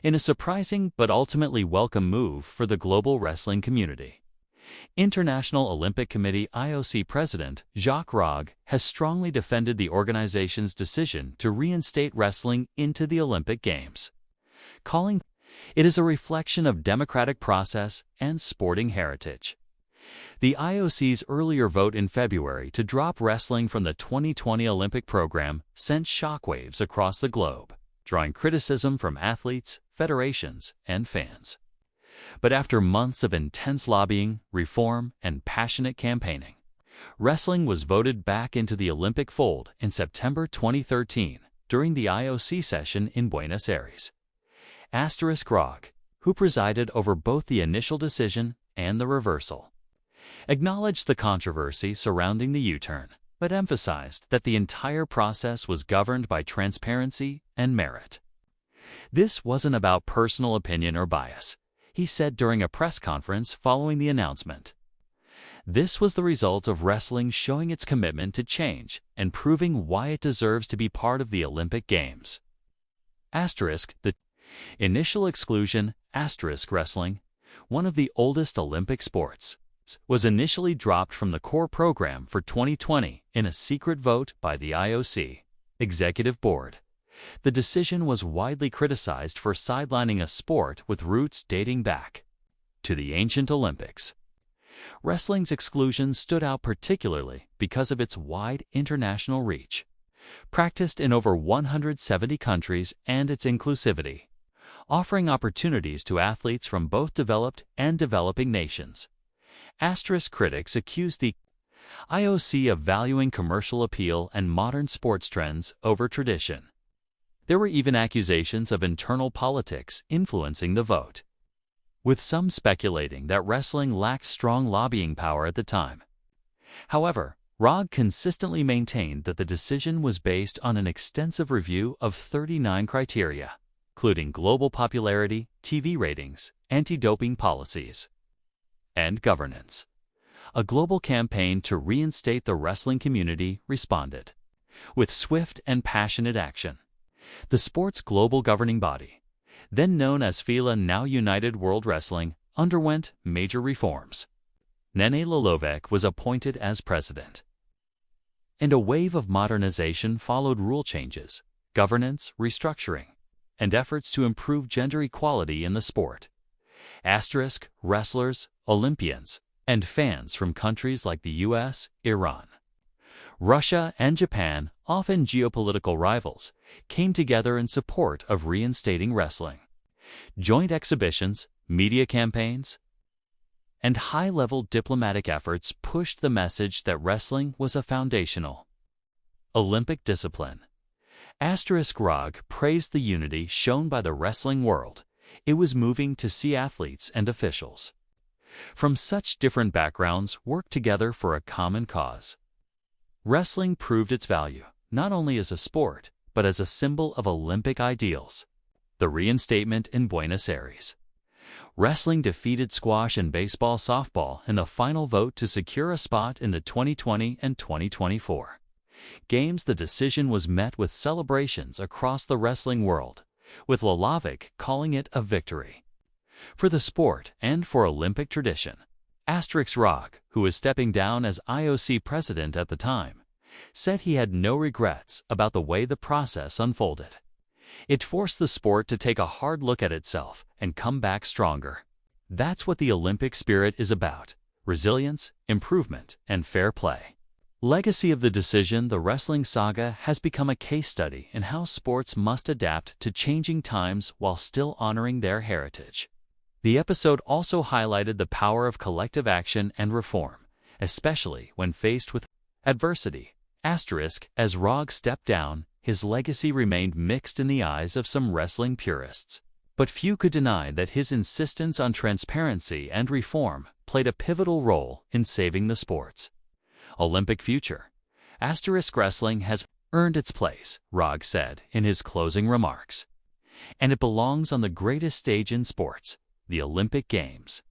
in a surprising but ultimately welcome move for the global wrestling community. International Olympic Committee IOC President Jacques Rogge has strongly defended the organization's decision to reinstate wrestling into the Olympic Games, calling it as a reflection of democratic process and sporting heritage. The IOC's earlier vote in February to drop wrestling from the 2020 Olympic program sent shockwaves across the globe, drawing criticism from athletes, federations, and fans. But after months of intense lobbying, reform, and passionate campaigning, wrestling was voted back into the Olympic fold in September 2013 during the IOC session in Buenos Aires. Rogge, who presided over both the initial decision and the reversal, acknowledged the controversy surrounding the U-turn, but emphasized that the entire process was governed by transparency and merit. This wasn't about personal opinion or bias, he said during a press conference following the announcement. This was the result of wrestling showing its commitment to change and proving why it deserves to be part of the Olympic Games. The initial exclusion wrestling, one of the oldest Olympic sports, was initially dropped from the core program for 2020 in a secret vote by the IOC Executive Board. The decision was widely criticized for sidelining a sport with roots dating back to the ancient Olympics. Wrestling's exclusion stood out particularly because of its wide international reach, practiced in over 170 countries, and its inclusivity, offering opportunities to athletes from both developed and developing nations. Critics accused the IOC of valuing commercial appeal and modern sports trends over tradition. There were even accusations of internal politics influencing the vote, with some speculating that wrestling lacked strong lobbying power at the time. However, Rogge consistently maintained that the decision was based on an extensive review of 39 criteria, including global popularity, TV ratings, anti-doping policies, and governance. A global campaign to reinstate the wrestling community responded with swift and passionate action. The sport's global governing body, then known as FILA, now United World Wrestling, underwent major reforms. Nene Lolovic was appointed as president, and a wave of modernization followed: rule changes, governance restructuring, and efforts to improve gender equality in the sport. Wrestlers, Olympians, and fans from countries like the US, Iran, Russia, and Japan, often geopolitical rivals, came together in support of reinstating wrestling. Joint exhibitions, media campaigns, and high-level diplomatic efforts pushed the message that wrestling was a foundational Olympic discipline. Rogge praised the unity shown by the wrestling world. It was moving to see athletes and officials from such different backgrounds work together for a common cause. Wrestling proved its value, not only as a sport, but as a symbol of Olympic ideals. The reinstatement in Buenos Aires. Wrestling defeated squash and baseball softball in the final vote to secure a spot in the 2020 and 2024 Games. The decision was met with celebrations across the wrestling world, with Lolovic calling it a victory for the sport and for Olympic tradition. Rogge, who was stepping down as IOC president at the time, said he had no regrets about the way the process unfolded. It forced the sport to take a hard look at itself and come back stronger. That's what the Olympic spirit is about: resilience, improvement, and fair play. Legacy of the decision. The wrestling saga has become a case study in how sports must adapt to changing times while still honoring their heritage. The episode also highlighted the power of collective action and reform, especially when faced with adversity. As Rogge stepped down, his legacy remained mixed in the eyes of some wrestling purists. But few could deny that his insistence on transparency and reform played a pivotal role in saving the sport's Olympic future. Wrestling has earned its place, Rogge said in his closing remarks, and it belongs on the greatest stage in sports, the Olympic Games.